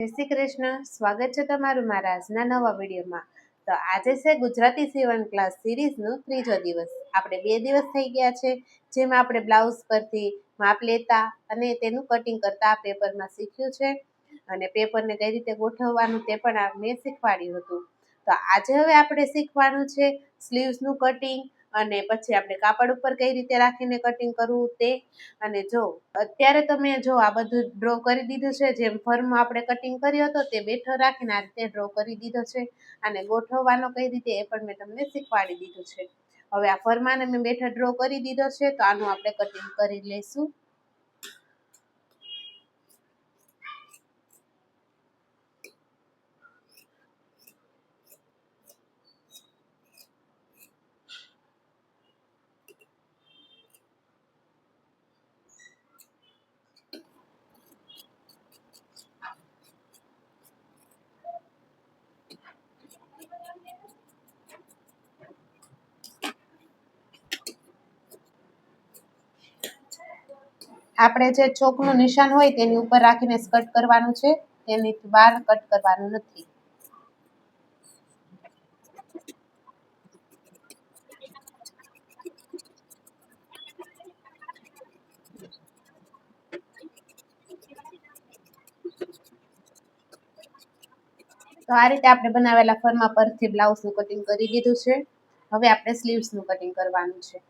જય શ્રી કૃષ્ણ. સ્વાગત છે તમારું મારા આજના નવા વિડીયોમાં. તો આજે છે ગુજરાતી સીવણ ક્લાસ સિરીઝનો ત્રીજો દિવસ. આપણે 2 દિવસ થઈ ગયા છે, જેમાં આપણે બ્લાઉઝ પરથી માપ લેતા અને તેનું કટિંગ કરતા પેપરમાં શીખ્યું છે, અને પેપરને કઈ રીતે ગોઠવવાનું તે પણ મેં શીખવાડ્યું હતું. તો આજે હવે આપણે શીખવાનું છે સ્લીવ્સનું કટિંગ, અને પછી આપણે કાપડ ઉપર કઈ રીતે રાખીને કટિંગ કરવું તે. અને જો અત્યારે તમે જો આ બધું ડ્રો કરી દીધું છે, જેમ ફર્મ આપણે કટિંગ કર્યો હતો તે બેઠો રાખીને આ રીતે ડ્રો કરી દીધો છે, અને ગોઠવવાનો કઈ રીતે એ પણ મેં તમને શીખવાડી દીધું છે. હવે આ ફરમાને મેં બેઠો ડ્રો કરી દીધો છે, તો આનું આપણે કટિંગ કરી લઈશું. આપણે જે ચોકનું નિશાન હોય તેની ઉપર રાખીને કટ કરવાનું છે, તેની બહાર કટ કરવાનું નથી. તો આ રીતે આપણે બનાવેલા ફરમા પરથી બ્લાઉઝનું કટિંગ કરી દીધું છે. હવે આપણે સ્લીવ્સનું કટિંગ કરવાનું છે.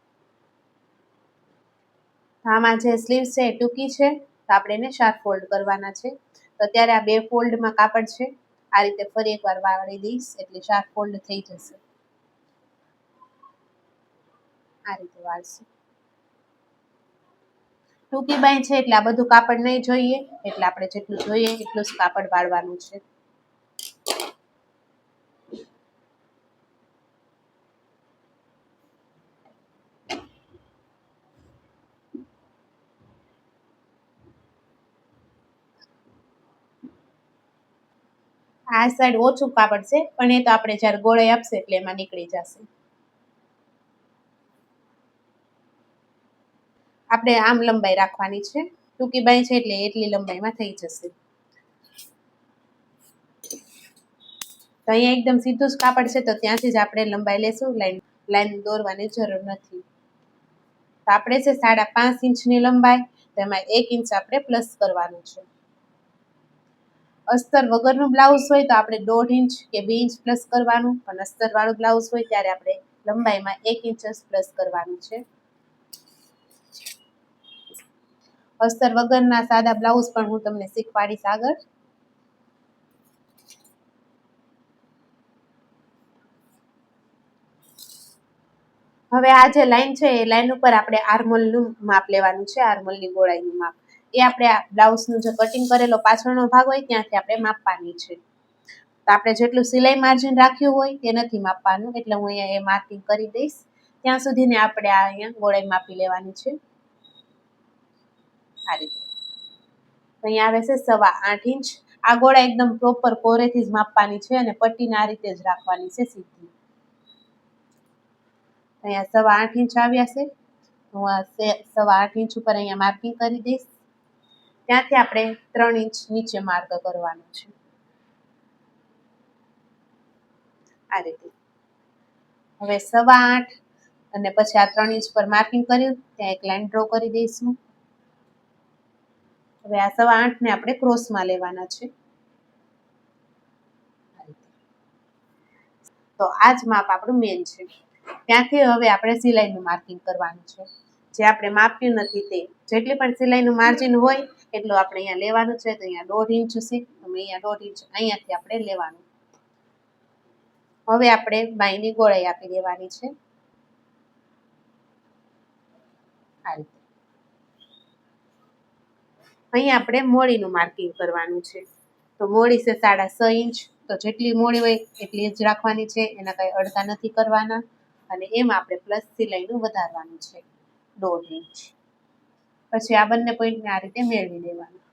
આમાં જે સ્લીવ્સ છે એ ટૂંકી છે, તો આપણે એને શાર્પ ફોલ્ડ કરવાના છે. તો અત્યારે આ 2 ફોલ્ડમાં કાપડ છે, આ રીતે ફરી એકવાર વાળી દઈશ એટલે શાર્પ ફોલ્ડ થઈ જશે. આ રીતે વાળશું. ટૂંકી બાંય છે એટલે આ બધું કાપડ નહીં જોઈએ, એટલે આપણે જેટલું જોઈએ એટલું જ કાપડ વાળવાનું છે. આ સાઈડ ઓછું કાપડ છે, પણ એ તો આપણે જ્યારે ગોળાઈ આપશે એટલે એમાં નીકળી જશે. આપણે આમ લંબાઈ રાખવાની છે, ટૂંકી બાંય છે એટલે એટલી લંબાઈમાં થઈ જશે. તો અહીંયા એકદમ સીધું જ કાપડ છે, તો ત્યાંથી જ આપણે લંબાઈ લેશું. લાઈન દોરવાની જરૂર નથી. તો આપણે છે 5.5 ઇંચની લંબાઈ, તેમાં 1 ઇંચ આપણે પ્લસ કરવાનું છે. અસ્તર વગરનું બ્લાઉઝ હોય તો આપણે 1.5 ઇંચ કે 2 ઇંચ પ્લસ કરવાનું, પણ અસ્તર વાળું બ્લાઉઝ હોય ત્યારે આપણે લંબાઈમાં 1 ઇંચ જ પ્લસ કરવાનું છે. અસ્તર વગરના સાદા બ્લાઉઝ પણ હું તમને શીખવાડીશ આગળ. હવે આ જે લાઈન છે એ લાઈન ઉપર આપણે આર્મોલનું માપ લેવાનું છે, આર્મોલની ગોળાઈનું માપ. એ આપણે આ બ્લાઉઝનું જે કટિંગ કરેલો પાછળનો ભાગ હોય ત્યાંથી આપણે માપવાની છે. તો આપણે જેટલું સિલાઈ માર્જિન રાખ્યું હોય તે નથી માપવાનું, એટલે હું અહીંયા એ માર્કિંગ કરી દઈશ. ત્યાં સુધીને આપણે આ અહીંયા ગોળાઈ માપી લેવાની છે. આ રીતે અહીંયા આવે છે 8.25 ઇંચ. આ ગોળાઈ એકદમ પ્રોપર કોરેથી જ માપવાની છે, અને પટ્ટીને આ રીતે જ રાખવાની છે સીધી. અહીંયા 8.25 ઇંચ આવ્યા છે. હું આ 8.25 ઇંચ ઉપર અહીંયા માર્કિંગ કરી દઈશ. ત્યાંથી આપણે 3 ઇંચ નીચે માર્ક કરવાનું છે. આ રીતે હવે 8.25 અને પછી આ 3 ઇંચ પર માર્કિંગ કર્યું, ત્યાં એક લાઈન ડ્રો કરી દઈશું. હવે આ 8.25 ને આપણે ક્રોસમાં લેવાના છે. તો આ જ માપ આપણું મેન છે. ત્યાંથી હવે આપણે સિલાઈનું માર્કિંગ કરવાનું છે, જે આપણે માપ્યું નથી તે. જેટલી પણ સિલાઈનું માર્જિન હોય એટલું આપણે અહીંયા લેવાનું છે. તો અહીંયા 1.5 ઇંચ છે, તો અહીંયા 1.5 ઇંચ અહીંયાથી આપણે લેવાનું. હવે આપણે બાંયની ગોળાઈ આપી દેવાની છે. આ રીતે અહીંયા આપણે મોડીનું માર્કિંગ કરવાનું છે. તો મોડી છે 6.5 ઇંચ, તો જેટલી મોડી હોય એટલી જ રાખવાની છે, એના કાંઈ અડધા નથી કરવાના. અને એમાં આપણે પ્લસ સિલાઈનું વધારવાનું છે 1.5 ઇંચ. પછી આ બંને પોઈન્ટને આ રીતે મેળવી દેવાના.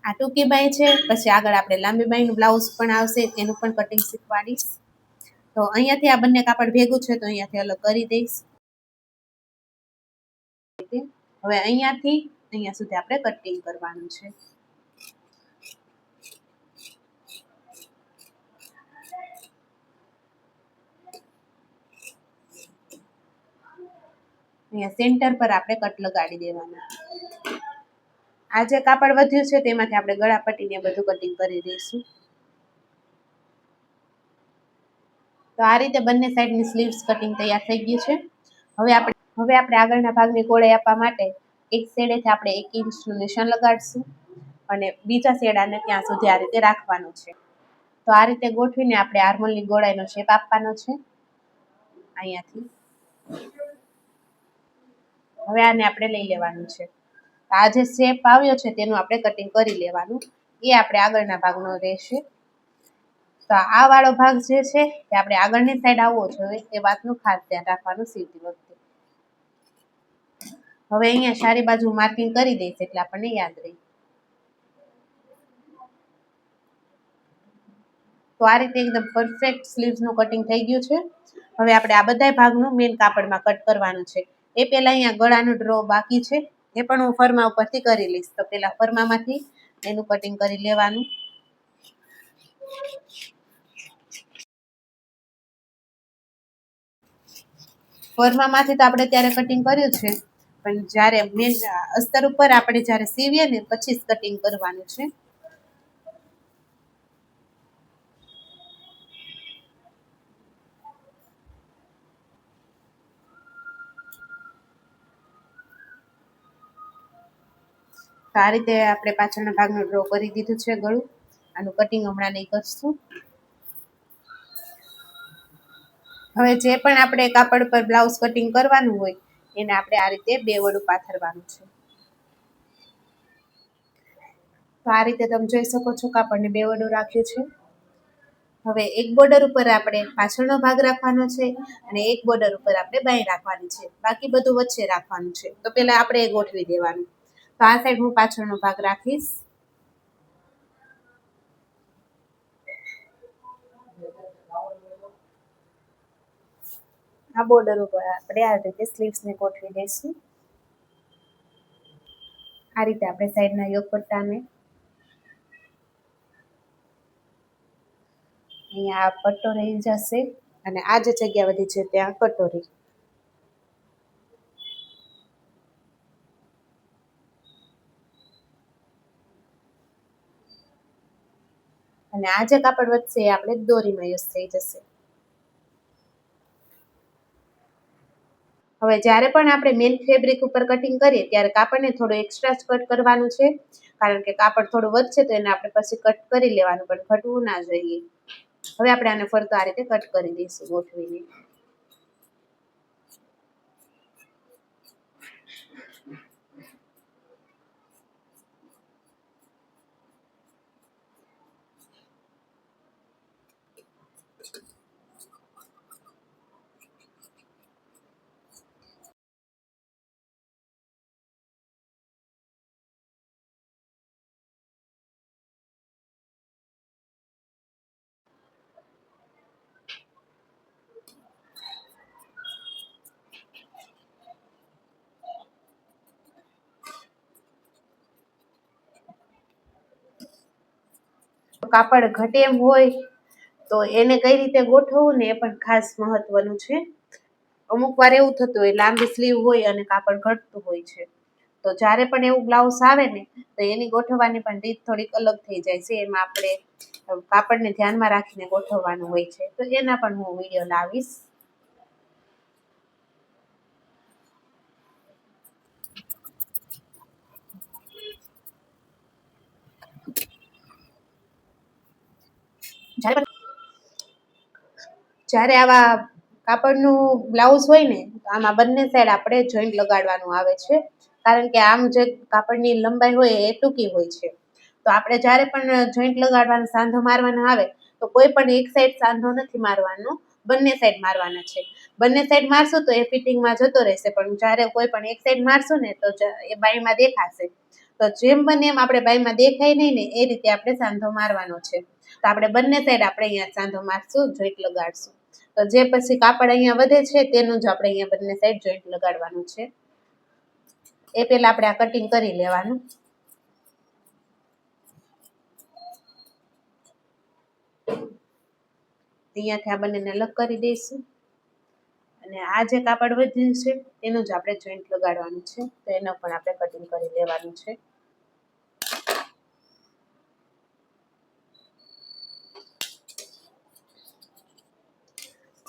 આ ટૂંકી બાંય છે, પછી આગળ આપણે લાંબી બાંયનું બ્લાઉઝ પણ આવશે, એનું પણ કટિંગ શીખવાડીશ. તો અહીંયાથી આ બંને કાપડ ભેગું છે, તો અહીંયાથી અલગ કરી દઈશ. હવે અહીંયાથી અહીંયા સુધી આપણે કટિંગ કરવાનું છે. અહીંયા સેન્ટર પર આપણે કટ લગાડી દેવાનું. આ જે કાપડ વધ્યું છે તેમાંથી આપણે ગળાપટ્ટીને બધું કટિંગ કરી દઈશું. તો આ રીતે બંને સાઈડની સ્લીવ્સ કટિંગ તૈયાર થઈ ગયું છે. હવે આપણે આગળના ભાગની ગોળાઈ આપવા માટે એક છેડેથી આપણે 1 ઇંચનું નિશાન લગાડશું અને બીજા છેડાને ત્યાં સુધી આ રીતે રાખવાનું છે. તો આ રીતે ગોઠવીને આપણે આર્મહોલની ગોળાઈનો શેપ આપવાનો છે અહીંયાથી. હવે આને આપણે લઈ લેવાનું છે. આ જે શેપ આવ્યો છે તેનું આપણે કટિંગ કરી લેવાનું. એ આપણે આગળના ભાગનો રહેશે. તો આ વાળો ભાગ જે છે તે આપણે આગળની સાઈડ આવવો જોઈએ એ વાતનું ખાસ ધ્યાન રાખવાનું સીવતી વખતે. હવે અહીંયા સારી બાજુ માર્કિંગ કરી દઈશ એટલે આપણને યાદ રહે. તો આ રીતે એકદમ પરફેક્ટ સ્લીવ્સનું કટિંગ થઈ ગયું છે. હવે આપણે આ બધા ભાગનું મેઇન કાપડમાં કટ કરવાનું છે. એ પહેલા અહીંયા ગળાનું ડ્રો બાકી છે એ પણ હું ફરમા ઉપરથી કરી લઈશ. તો પહેલા ફરમામાંથી એનું કટિંગ કરી લેવાનું. ફરમામાંથી તો આપણે ત્યારે કટિંગ કર્યું છે, પણ જ્યારે મેન અસ્તર ઉપર આપણે જ્યારે સીવીએ ને પછી જ કટિંગ કરવાનું છે. તો આ રીતે આપણે પાછળના ભાગનું ડ્રો કરી દીધું છે ગળું. આનું કટિંગ હમણાં નહીં કરશું. હવે જે પણ આપણે કાપડ પર બ્લાઉઝ કટિંગ કરવાનું હોય એને આપણે આ રીતે બે વડું પાથરવાનું છે. તો આ રીતે તમે જોઈ શકો છો કાપડને બે વડું રાખ્યું છે. હવે એક બોર્ડર ઉપર આપણે પાછળનો ભાગ રાખવાનો છે અને એક બોર્ડર ઉપર આપણે બાંય રાખવાની છે. બાકી બધું વચ્ચે રાખવાનું છે. તો પહેલા આપણે એ ગોઠવી દેવાનું. તો આ સાઈડ હું પાછળનો ભાગ રાખીશ. આ બોર્ડર ઉપર આપણે આ રીતે સ્લીવ્સને ગોઠવી દઈશું. આ રીતે આપણે સાઈડના યોગ પટ્ટાને અહીંયા આ પટ્ટો રહી જશે અને આ જે જગ્યા વધી છે ત્યાં કટોરી. અને આ જે કાપડ વધશે એ આપણે દોરીમાં યુઝ થઈ જશે. હવે જ્યારે પણ આપણે મેઇન ફેબ્રિક ઉપર કટિંગ કરીએ ત્યારે કાપડને થોડું એક્સ્ટ્રા જ કટ કરવાનું છે, કારણ કે કાપડ થોડું વધશે તો એને આપણે પછી કટ કરી લેવાનું, પણ ઘટવું ના જોઈએ. હવે આપણે આને ફરતો આ રીતે કટ કરી દઈશું ગોઠવીને. કાપડ ઘટે એમ હોય તો એને કઈ રીતે ગોઠવવું ને એ પણ ખાસ મહત્વનું છે. અમુક વાર એવું થતું હોય લાંબી સ્લીવ હોય અને કાપડ ઘટતું હોય છે. તો જ્યારે પણ એવું બ્લાઉઝ આવે ને તો એની ગોઠવવાની પણ રીત થોડીક અલગ થઈ જાય છે. એમાં આપણે કાપડને ધ્યાનમાં રાખીને ગોઠવવાનું હોય છે. તો એના પણ હું વિડીયો લાવીશ. જ્યારે આવા કાપડનું બ્લાઉઝ હોય ને તો આમાં બંને સાઈડ આપણે જોઈન્ટ લગાડવાનું આવે છે, કારણ કે આમ જે કાપડની લંબાઈ હોય એ ટૂંકી હોય છે. તો આપણે જ્યારે પણ જોઈન્ટ લગાડવાનો સાંધો મારવાનો આવે તો કોઈ પણ એક સાઈડ સાંધો નથી મારવાનો, બંને સાઈડ મારવાના છે. બંને સાઈડ મારશું તો એ ફિટિંગમાં જતો રહેશે, પણ જ્યારે કોઈ પણ એક સાઈડ મારશું ને તો એ બાયમાં દેખાશે. તો જેમ બને એમ આપણે બાયમાં દેખાય નહીં ને એ રીતે આપણે સાંધો મારવાનો છે. તો આપણે બંને સાઈડ આપણે અહીંયા સાંધો મારશું, જોઈન્ટ લગાડશું. તો જે પછી કાપડ અહીંયા વધે છે તેનું જ આપણે અહીંયા બંને સાઈડ જોઈન્ટ લગાડવાનું છે. એ પહેલા આપણે આ કટિંગ કરી લેવાનું. અહીંયાથી આ બંનેને અલગ કરી દઈશું અને અને આ જે કાપડ વધ્યું છે એનું જ આપણે જોઈન્ટ લગાડવાનું છે, તો એનો પણ આપણે કટિંગ કરી લેવાનું છે.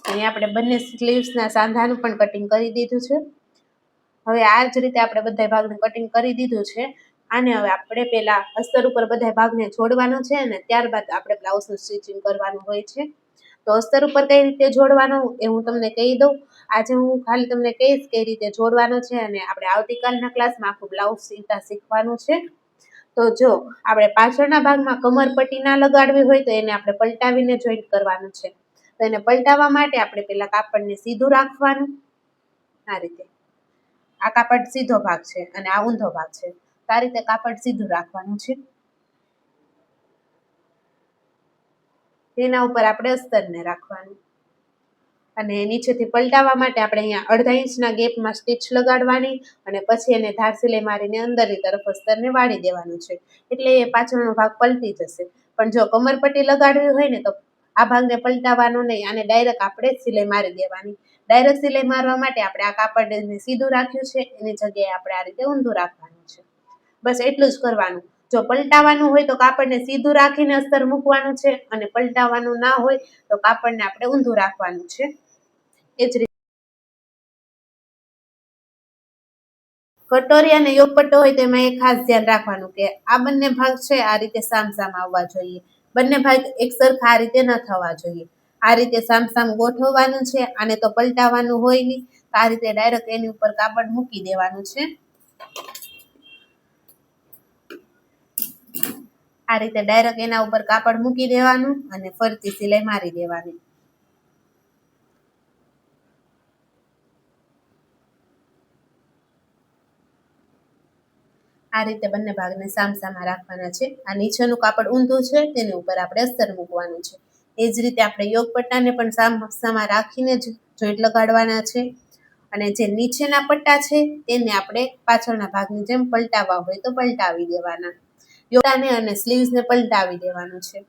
અહીંયા આપણે બંને સ્લીવ્સના સાંધાનું પણ કટિંગ કરી દીધું છે. હવે આ જ રીતે આપણે બધા ભાગનું કટિંગ કરી દીધું છે. આને હવે આપણે પહેલા અસ્તર ઉપર બધા ભાગને જોડવાનો છે અને ત્યારબાદ આપણે બ્લાઉઝનું સ્ટિચિંગ કરવાનું હોય છે. તો અસ્તર ઉપર કઈ રીતે જોડવાનું એ હું તમને કહી દઉં. આજે હું ખાલી તમને કહીશ કઈ રીતે જોડવાનું છે, અને આપણે આવતીકાલના ક્લાસમાં આખું બ્લાઉઝ સીવતા શીખવાનું છે. તો જો આપણે પાછળના ભાગમાં કમરપટ્ટી ના લગાડવી હોય તો એને આપણે પલટાવીને જોઈન્ટ કરવાનું છે. તો એને પલટાવવા માટે આપણે પહેલા કાપડને સીધું રાખવાનું. આ રીતે આ કાપડ સીધો ભાગ છે અને આ ઊંધો ભાગ છે, તો આ રીતે કાપડ સીધું રાખવાનું છે. તેના ઉપર આપણે અસ્તરને રાખવાનું અને નીચેથી પલટાવવા માટે આપણે અહીંયા 1/2 ઇંચના ગેપમાં સ્ટીચ લગાડવાની અને પછી એને ધાર સિલાઈ મારીને અંદરની તરફ અસ્તરને વાળી દેવાનું છે, એટલે એ પાછળનો ભાગ પલટી જશે. પણ જો કમરપટ્ટી લગાડવી હોય ને તો આ ભાગને પલટાવવાનો નહીં, આને ડાયરેક્ટ આપણે સિલાઈ મારી દેવાની. ડાયરેક્ટ સિલાઈ મારવા માટે આપણે આ કાપડને સીધું રાખ્યું છે, એની જગ્યાએ આપણે આ રીતે ઊંધું રાખવાનું છે. બસ એટલું જ કરવાનું. જો પલટાવવાનું હોય તો કાપડને સીધું રાખીને અસ્તર મૂકવાનું છે, અને પલટાવવાનું ના હોય તો કાપડને આપણે ઊંધું રાખવાનું છે. એ જ રીતે કટોરી અને યોગપટ્ટો હોય તેમાં એ ખાસ ધ્યાન રાખવાનું કે આ બંને ભાગ છે આ રીતે સામસામ આવવા જોઈએ. બંને ભાગ એક સરખા આ રીતે ન થવા જોઈએ. આ રીતે સામસામ ગોઠવવાનું છે. આને તો પલટાવવાનું હોય નહીં, તો આ રીતે ડાયરેક્ટ એની ઉપર કાપડ મૂકી દેવાનું છે. આ રીતે ડાયરેક્ટ એના ઉપર કાપડ મૂકી દેવાનું અને ફરતી સિલાઈ મારી દેવાની. આ રીતે બંને ભાગને સામસામા રાખવાના છે. આ નીચેનું કાપડ ઊંધું છે, તેની ઉપર આપણે અસ્તર મૂકવાનું છે. એ જ રીતે આપણે યોગપટ્ટાને પણ સામસામા રાખીને જ જોઈન્ટ લગાડવાના છે. અને જે નીચેના પટ્ટા છે તેને આપણે પાછળના ભાગની જેમ પલટાવવા હોય તો પલટાવી દેવાના. યોગપટ્ટાને અને સ્લીવ્સને પલટાવી દેવાનું છે.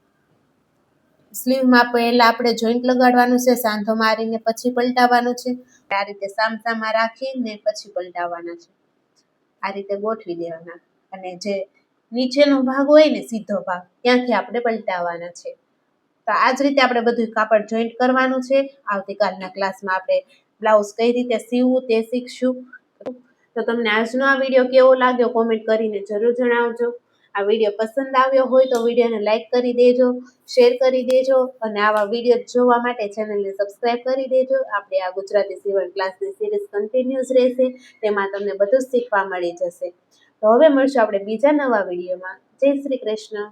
સ્લીવમાં પહેલા આપણે જોઈન્ટ લગાડવાનું છે, સાંધો મારીને પછી પલટાવવાનું છે. આ રીતે સામસામા રાખીને પછી પલટાવવાના છે. આ રીતે ગોઠવી દેવાના અને જે નીચેનો ભાગ હોય ને સીધો ભાગ ત્યાંથી આપણે પલટાવવાના છે. તો આ જ રીતે આપણે બધું કાપડ જોઈન્ટ કરવાનું છે. આવતીકાલના ક્લાસમાં આપણે બ્લાઉઝ કઈ રીતે સીવવું તે શીખશું. તો તમને આજનો આ વિડીયો કેવો લાગ્યો કોમેન્ટ કરીને જરૂર જણાવજો. આ વિડીયો પસંદ આવ્યો હોય તો વિડીયોને લાઈક કરી દેજો, શેર કરી દેજો અને આવા વિડીયો જોવા માટે ચેનલને સબસ્ક્રાઈબ કરી દેજો. આપણે આ ગુજરાતી સીવણ ક્લાસની સિરીઝ કન્ટિન્યુઅસ રહેશે, તેમાં તમને બધું જ શીખવા મળી જશે. તો હવે મળશું આપણે બીજા નવા વિડીયોમાં. જય શ્રી કૃષ્ણ.